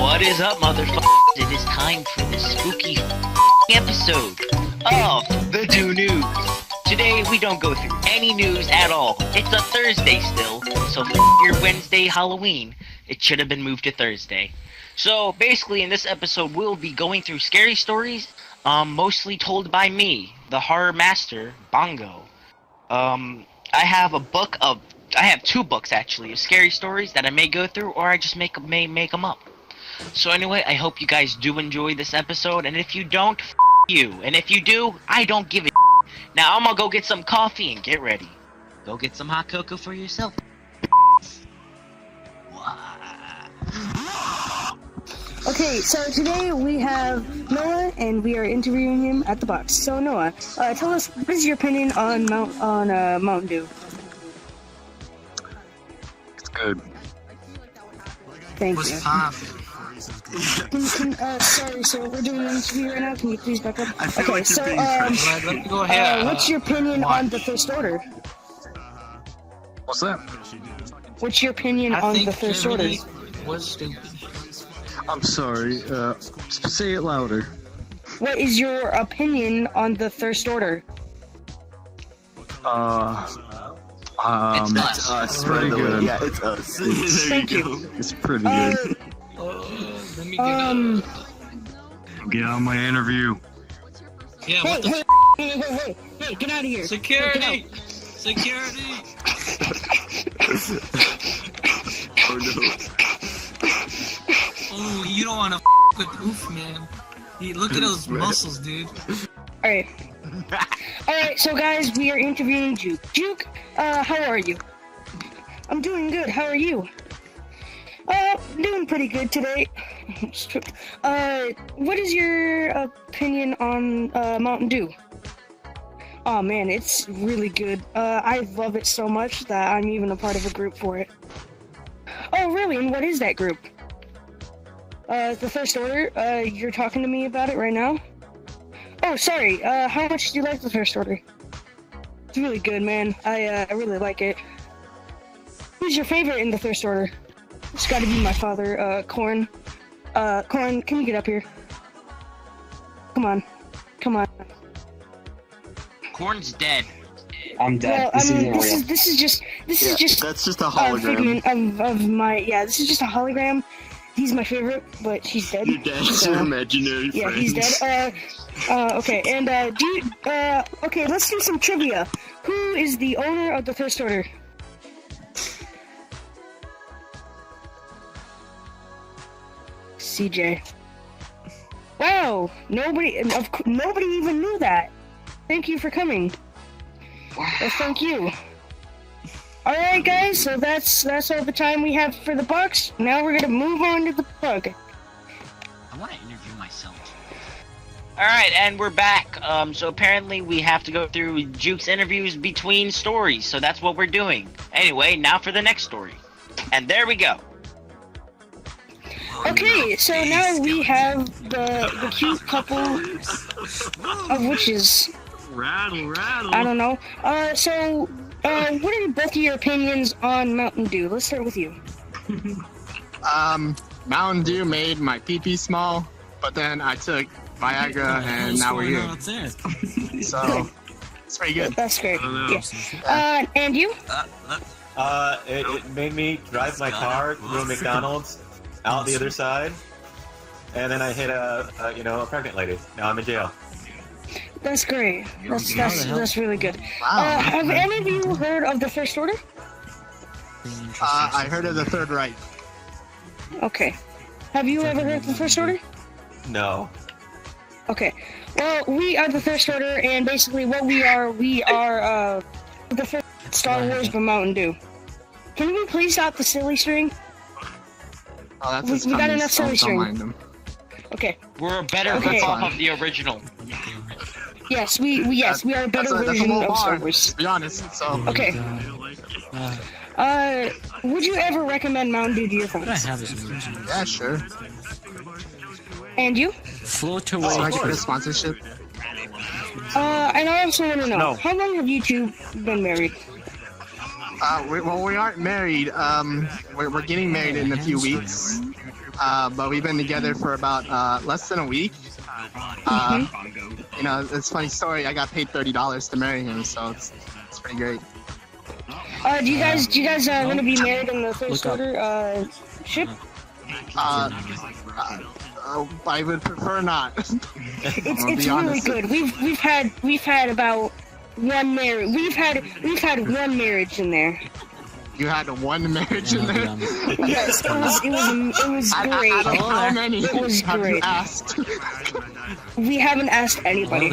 What is up, motherfuckers? It is time for the spooky episode of the Do News. Today, we don't go through any news at all. It's a Thursday still, so your Wednesday Halloween, it should have been moved to Thursday. So, basically, in this episode, we'll be going through scary stories, mostly told by me, the horror master, Bongo. I have two books, actually, of scary stories that I may go through, or I just may make them up. So anyway, I hope you guys do enjoy this episode, and if you don't, you. And if you do, I don't give a Now, I'm gonna go get some coffee and get ready. Go get some hot cocoa for yourself. Okay, so today we have Noah, and we are interviewing him at the box. So Noah, tell us, what is your opinion on Mountain Dew? It's good. Thank you. What's Sorry, so we're doing an interview right now. Can you please back up? I feel Okay, like so you're being friendly. Let me go ahead. what's your opinion on the First Order? What's that? What's your opinion on the First Order? Was stupid. I'm sorry. Say it louder. What is your opinion on the First Order? It's us. Pretty good. Yeah, it's us. Thank you. It's pretty good. Let me get Get on my interview. Yeah, Hey, what the hey, get out of here. Security! Security! Oh no. Oh, you don't wanna with Oof, man. Look at those muscles, dude. Alright. Alright, so guys, we are interviewing Juke. Juke, how are you? I'm doing good, how are you? Doing pretty good today. What is your opinion on Mountain Dew? Oh man, it's really good. I love it so much that I'm even a part of a group for it. Oh really, and what is that group? The First Order, you're talking to me about it right now? Oh, sorry, how much do you like the First Order? It's really good, man. I really like it. Who's your favorite in the First Order? It's gotta be my father, Corn. Corn, can you get up here? Come on. Corn's dead. I'm dead. Well, this is just That's just a a hologram. figment of my, this is just a hologram. He's my favorite, but he's dead. Your dad's So, your imaginary yeah, friend. he's dead. Okay, and, okay, let's do some trivia. Who is the owner of the First Order? CJ. Wow, nobody even knew that. Thank you for coming. Well, thank you. Alright guys, so that's all the time we have for the box. Now we're gonna move on to the bug. I want to interview myself. Alright, and we're back. So apparently we have to go through Juke's interviews between stories, so that's what we're doing. Anyway, now for the next story. And there we go. Okay, so now we have the cute couple of witches. Rattle. I don't know. What are both of your opinions on Mountain Dew? Let's start with you. Mountain Dew made my pee-pee small, but then I took Viagra and now we're here. So, it's pretty good. That's great. Yeah. And you? It made me drive my car through a McDonald's out the other side, and then I hit a pregnant lady. Now I'm in jail. That's great. That's really good. Have any of you heard of the First Order? I heard of the Third Reich. Okay. Have you ever heard of the First Order? No. Okay. Well, we are the First Order, and basically what we are the first Star Wars but Mountain Dew. Can we please stop the silly string? Oh, that's We got enough silly string. mind them. Okay. We're a better Okay. ripoff of the original. Yes, we are a better That's a version low of Star bar, Wars. to be honest. So, Okay. Would you ever recommend Mountain Dew to your friends? yeah, sure. And you? Float So I get a sponsorship. And I also want to know, No. how long have you two been married? We aren't married. We're getting married in a few weeks. but we've been together for about less than a week. You know, it's a funny story. I got paid $30 to marry him, so it's pretty great. Do you guys gonna be married in the first order ship? I would prefer not. It's really good. We've had about one marriage. We've had one marriage in there. You had one marriage in there? Yes, it was great. How many It was have you great. asked? We haven't asked anybody.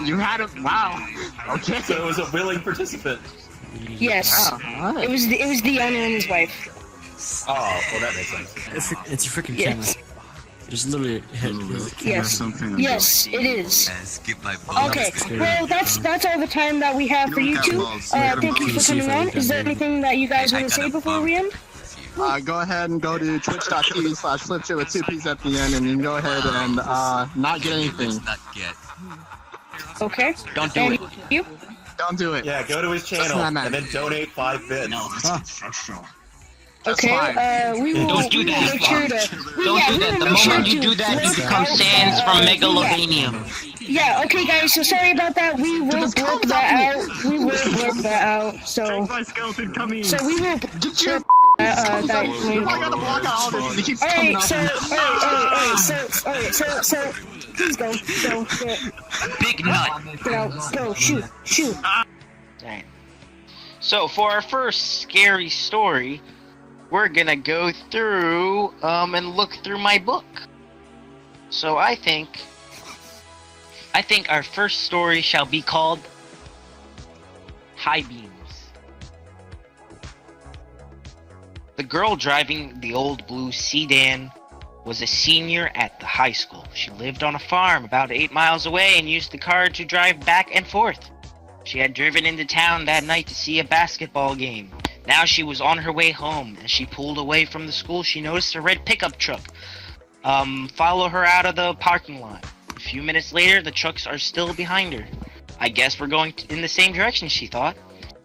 You had a wow. Okay. So it was a willing participant. Yes, Wow, right. it was the owner and his wife. Oh, well that makes sense. It's a freaking Yes. camera. Just literally hit. Yes, Something. yes, it is. Skip my Okay, well that's all the time that we have for you two. Thank you for coming on. Is there anything that you guys want to say before we end? Go ahead and go to twitch.tv/flipshit with 2 P's at the end, and you can go ahead and not get anything. Not get. Okay. Don't do And it. you? Don't do it. Yeah, go to his channel not mad. and then donate 5 bits. That's Okay, fine. we will Don't do we will that. make sure to... Don't do that. The moment you do that, you become Sans from Megalovanium. Yeah, okay guys, so sorry about that. We will blip that out. We will blip that out. So My skeleton coming. we will blip that link. I gotta block out all this. It keeps coming Alright, up. alright, so please go. Big nut. Go, shoot. Alright. So for our first scary story, we're gonna go through and look through my book. So I think our first story shall be called High Beams. The girl driving the old blue sedan was a senior at the high school. She lived on a farm about 8 miles away and used the car to drive back and forth. She had driven into town that night to see a basketball game. Now she was on her way home. As she pulled away from the school, she noticed a red pickup truck follow her out of the parking lot. A few minutes later, the trucks are still behind her. I guess we're going in the same direction, she thought.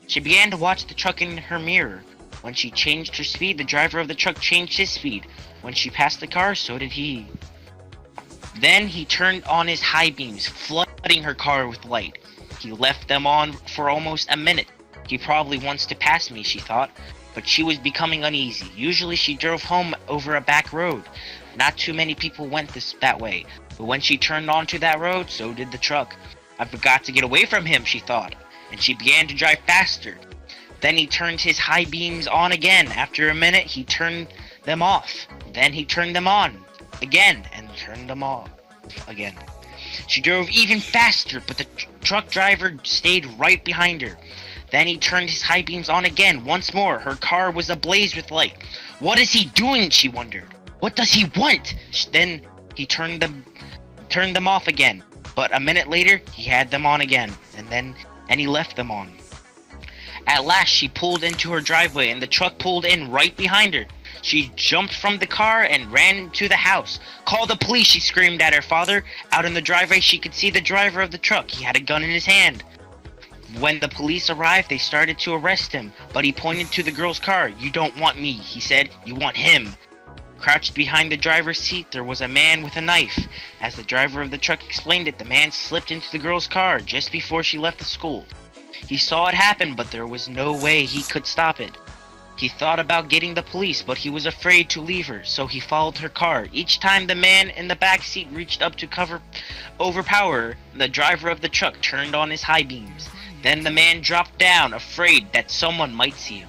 She began to watch the truck in her mirror. When she changed her speed, the driver of the truck changed his speed. When she passed the car, so did he. Then he turned on his high beams, flooding her car with light. He left them on for almost a minute. He probably wants to pass me, she thought, but she was becoming uneasy. Usually she drove home over a back road. Not too many people went that way, but when she turned onto that road, so did the truck. I forgot to get away from him, she thought, and she began to drive faster. Then he turned his high beams on again. After a minute, he turned them off. Then he turned them on again and turned them off again. She drove even faster, but the truck driver stayed right behind her. Then he turned his high beams on again. Once more, her car was ablaze with light. What is he doing? She wondered. What does he want? Then he turned them off again. But a minute later, he had them on again, and he left them on. At last, she pulled into her driveway, and the truck pulled in right behind her. She jumped from the car and ran to the house. Call the police, she screamed at her father. Out in the driveway, she could see the driver of the truck. He had a gun in his hand. When the police arrived, they started to arrest him, but he pointed to the girl's car. You don't want me, he said. You want him. Crouched behind the driver's seat, there was a man with a knife. As the driver of the truck explained it, the man slipped into the girl's car just before she left the school. He saw it happen, but there was no way he could stop it. He thought about getting the police, but he was afraid to leave her, so he followed her car. Each time the man in the back seat reached up to overpower her, the driver of the truck turned on his high beams. Then the man dropped down, afraid that someone might see him.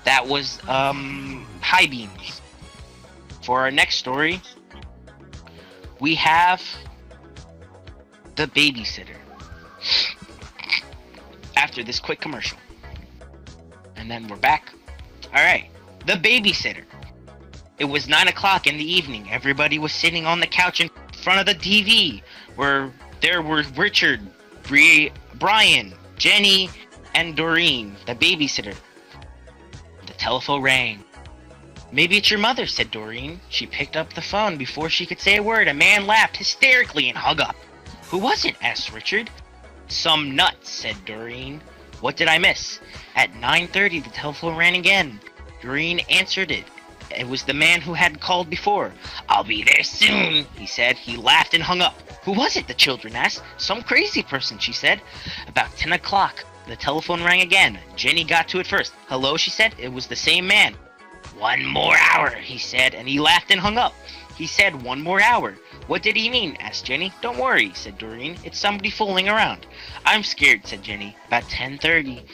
That was, high beams. For our next story, we have the babysitter. After this quick commercial. And then we're back. Alright, the babysitter. It was 9 o'clock in the evening. Everybody was sitting on the couch in front of the TV, where there were Richard, Brian, Jenny, and Doreen, the babysitter. The telephone rang. Maybe it's your mother, said Doreen. She picked up the phone before she could say a word. A man laughed hysterically and hung up. Who was it? Asked Richard. Some nut, said Doreen. What did I miss? At 9:30, the telephone rang again. Doreen answered it. It was the man who had called before. "I'll be there soon," he said. He laughed and hung up. "Who was it?" the children asked. "Some crazy person," she said. About 10 o'clock, the telephone rang again. Jenny got to it first. "Hello," she said. It was the same man. "1 more hour," he said, and he laughed and hung up. He said 1 more hour. "What did he mean?" asked Jenny. "Don't worry," said Doreen. "It's somebody fooling around." "I'm scared," said Jenny. About 10:30,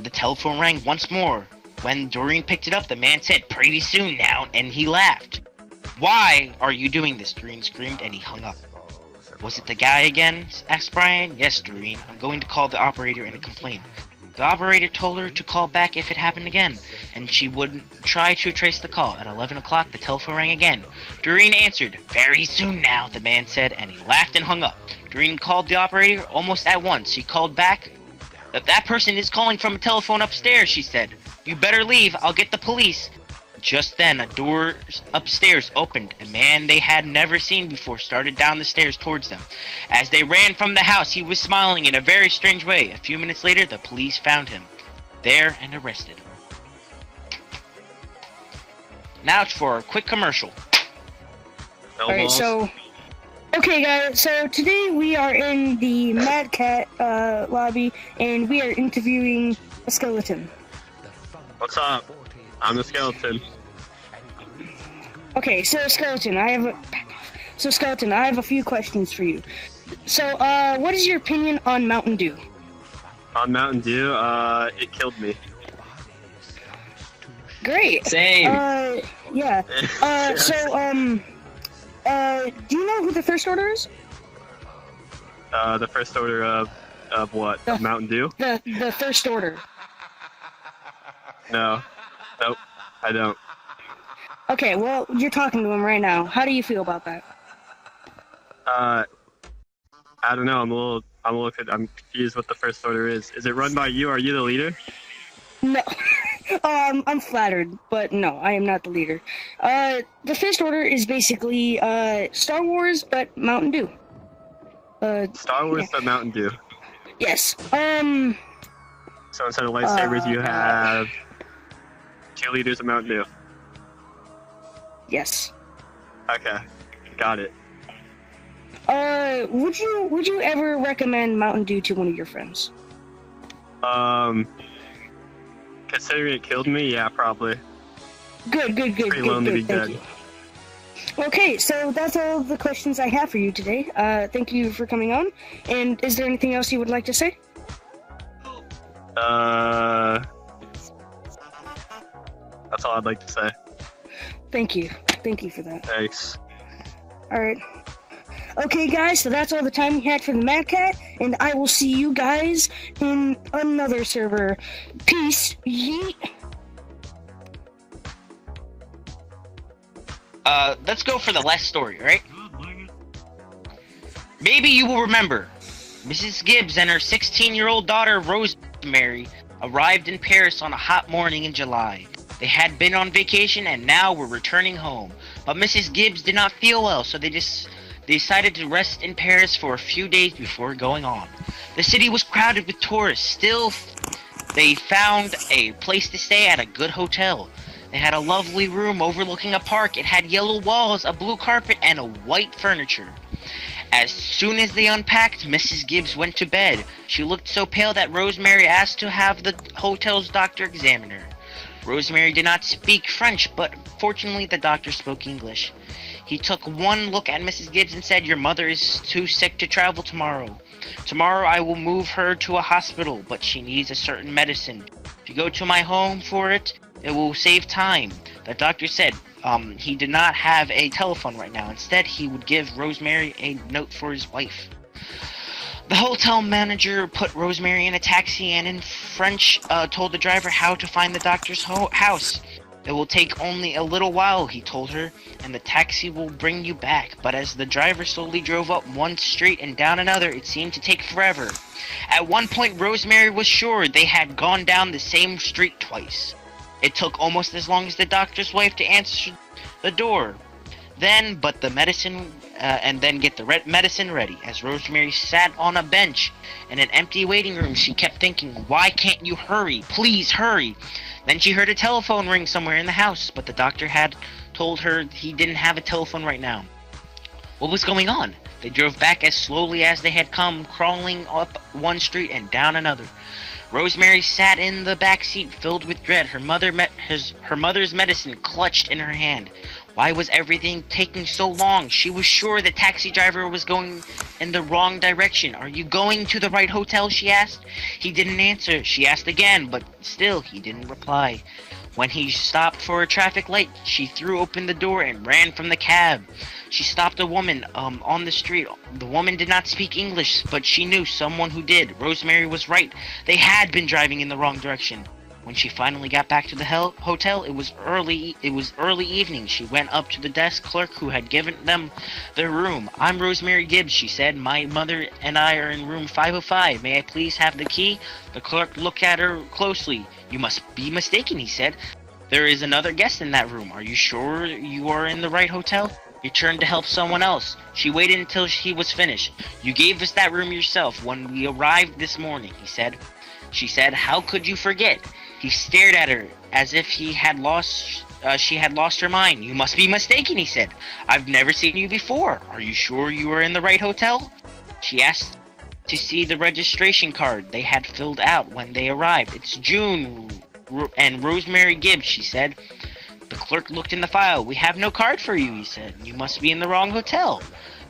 the telephone rang once more. When Doreen picked it up, the man said, "Pretty soon now," and he laughed. "Why are you doing this?" Doreen screamed, and he hung up. "Was it the guy again?" asked Brian. "Yes, Doreen. I'm going to call the operator and complain." The operator told her to call back if it happened again, and she would try to trace the call. At 11 o'clock, the telephone rang again. Doreen answered. "Very soon now," the man said, and he laughed and hung up. Doreen called the operator almost at once. She called back. "That person is calling from a telephone upstairs," she said. "You better leave. I'll get the police." Just then, a door upstairs opened. A man they had never seen before started down the stairs towards them. As they ran from the house, he was smiling in a very strange way. A few minutes later, the police found him there and arrested him. Now for a quick commercial. Alright, so... Okay, guys, so today we are in the Mad Cat lobby, and we are interviewing a skeleton. What's up? I'm the skeleton. Okay, so Skeleton, I have a few questions for you. So, what is your opinion on Mountain Dew? On Mountain Dew, it killed me. Great. Same. Yeah. Do you know who the First Order is? The First Order of what? Of Mountain Dew? The First Order. No. Nope. I don't. Okay, well, you're talking to him right now. How do you feel about that? I don't know. I'm confused what the First Order is. Is it run by you? Are you the leader? No. I'm flattered, but no, I am not the leader. The First Order is basically, Star Wars, but Mountain Dew. Star Wars, but Mountain Dew. Yes. So instead of lightsabers, you have 2 liters of Mountain Dew. Yes. Okay, got it. Would you ever recommend Mountain Dew to one of your friends? Considering it killed me, yeah, probably. Good. Pretty lonely to be Thank dead. you. Okay, so that's all the questions I have for you today. Thank you for coming on. And is there anything else you would like to say? That's all I'd like to say. Thank you. Thank you for that. Thanks. Alright. Okay, guys, so that's all the time we had for the Mad Cat, and I will see you guys in another server. Peace. Yeet. Let's go for the last story, right? Maybe you will remember. Mrs. Gibbs and her 16-year-old daughter, Rosemary, arrived in Paris on a hot morning in July. They had been on vacation and now were returning home. But Mrs. Gibbs did not feel well, so they decided to rest in Paris for a few days before going on. The city was crowded with tourists. Still, they found a place to stay at a good hotel. They had a lovely room overlooking a park. It had yellow walls, a blue carpet, and a white furniture. As soon as they unpacked, Mrs. Gibbs went to bed. She looked so pale that Rosemary asked to have the hotel's doctor examine her. Rosemary did not speak French, but fortunately the doctor spoke English. He took one look at Mrs. Gibbs and said, "Your mother is too sick to travel tomorrow. Tomorrow I will move her to a hospital, but she needs a certain medicine. If you go to my home for it, it will save time." The doctor said he did not have a telephone right now. Instead, he would give Rosemary a note for his wife. The hotel manager put Rosemary in a taxi and in French told the driver how to find the doctor's house. "It will take only a little while," he told her, "and the taxi will bring you back." But as the driver slowly drove up one street and down another, it seemed to take forever. At one point, Rosemary was sure they had gone down the same street twice. It took almost as long as the doctor's wife to answer the door. Then get the medicine ready. As Rosemary sat on a bench in an empty waiting room, she kept thinking, "Why can't you hurry? Please hurry." Then she heard a telephone ring somewhere in the house, but the doctor had told her he didn't have a telephone right now. What was going on? They drove back as slowly as they had come, crawling up one street and down another. Rosemary sat in the back seat, filled with dread, her mother's medicine clutched in her hand. Why was everything taking so long? She was sure the taxi driver was going in the wrong direction. Are you going to the right hotel? She asked. He didn't answer. She asked again, but still he didn't reply. When he stopped for a traffic light, she threw open the door and ran from the cab. She stopped a woman on the street. The woman did not speak English, but she knew someone who did. Rosemary was right. They had been driving in the wrong direction. When she finally got back to the hotel, it was early evening. She went up to the desk clerk who had given them their room. "I'm Rosemary Gibbs," she said. "My mother and I are in room 505. May I please have the key?" The clerk looked at her closely. "You must be mistaken," he said. "There is another guest in that room. Are you sure you are in the right hotel?" He turned to help someone else. She waited until he was finished. "You gave us that room yourself when we arrived this morning," he said. She said, "How could you forget?" He stared at her as if she had lost her mind. "You must be mistaken," he said. "I've never seen you before. Are you sure you are in the right hotel?" She asked to see the registration card they had filled out when they arrived. "It's June and Rosemary Gibbs," she said. The clerk looked in the file. "We have no card for you," he said. "You must be in the wrong hotel."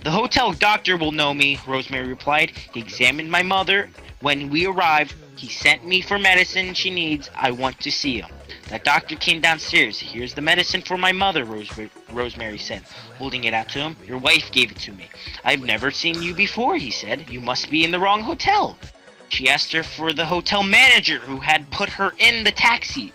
"The hotel doctor will know me," Rosemary replied. "He examined my mother when we arrived. He sent me for medicine she needs. I want to see him." That doctor came downstairs. "Here's the medicine for my mother," Rosemary said, holding it out to him. "Your wife gave it to me." "I've never seen you before," he said. "You must be in the wrong hotel." She asked her for the hotel manager who had put her in the taxi.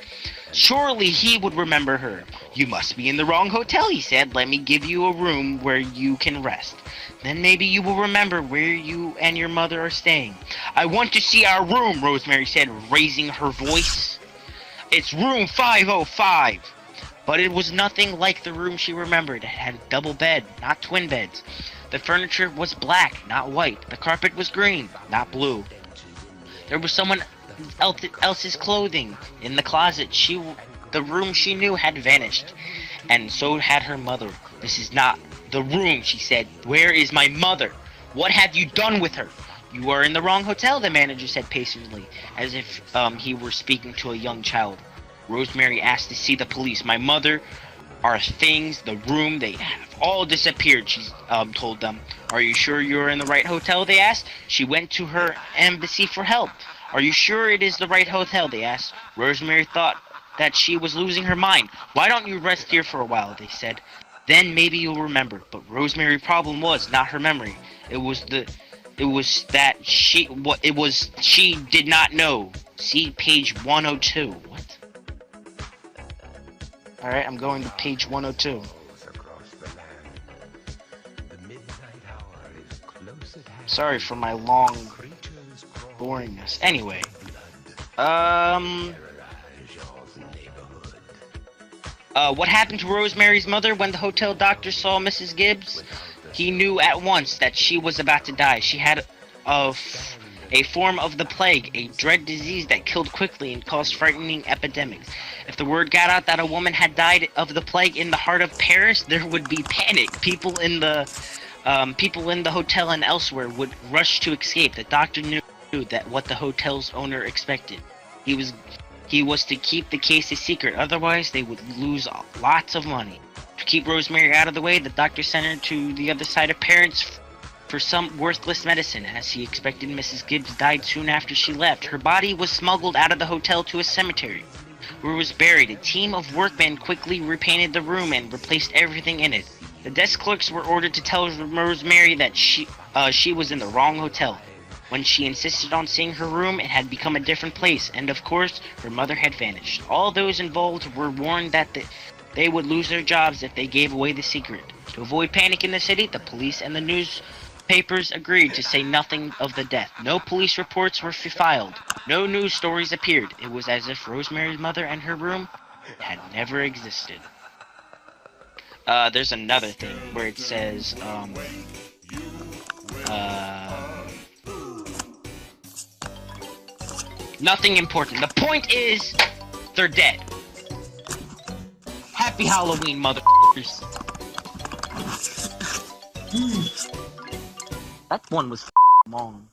Surely he would remember her. "You must be in the wrong hotel," he said. "Let me give you a room where you can rest. Then maybe you will remember where you and your mother are staying." "I want to see our room," Rosemary said, raising her voice. "It's room 505. But it was nothing like the room she remembered. It had a double bed, not twin beds. The furniture was black, not white. The carpet was green, not blue. There was someone else's clothing in the closet. The room she knew had vanished, and so had her mother. "This is not the room," she said. "Where is my mother? What have you done with her?" "You are in the wrong hotel," the manager said patiently, as if he were speaking to a young child. Rosemary asked to see the police. "My mother, our things, the room, they have all disappeared," she told them. "Are you sure you're in the right hotel?" they asked. "She went to her embassy for help." "Are you sure it is the right hotel?" they asked. Rosemary thought that she was losing her mind. "Why don't you rest here for a while?" they said. "Then maybe you'll remember." But Rosemary's problem was not her memory. It was she did not know. See page 102. What? Alright, I'm going to page 102. Sorry for my long boringness. Anyway. What happened to Rosemary's mother when the hotel doctor saw Mrs. Gibbs? He knew at once that she was about to die. She had a form of the plague, a dread disease that killed quickly and caused frightening epidemics. If the word got out that a woman had died of the plague in the heart of Paris, there would be panic. People in the hotel and elsewhere would rush to escape. The doctor knew that what the hotel's owner expected. He was to keep the case a secret, otherwise they would lose lots of money. To keep Rosemary out of the way, the doctor sent her to the other side of Paris for some worthless medicine. As he expected, Mrs. Gibbs died soon after she left. Her body was smuggled out of the hotel to a cemetery, where it was buried. A team of workmen quickly repainted the room and replaced everything in it. The desk clerks were ordered to tell Rosemary that she was in the wrong hotel. When she insisted on seeing her room, it had become a different place, and of course, her mother had vanished. All those involved were warned that they would lose their jobs if they gave away the secret. To avoid panic in the city, the police and the newspapers agreed to say nothing of the death. No police reports were filed. No news stories appeared. It was as if Rosemary's mother and her room had never existed. There's another thing where it says, nothing important. The point is, They're dead. Happy Halloween, motherfuckers. That one was long.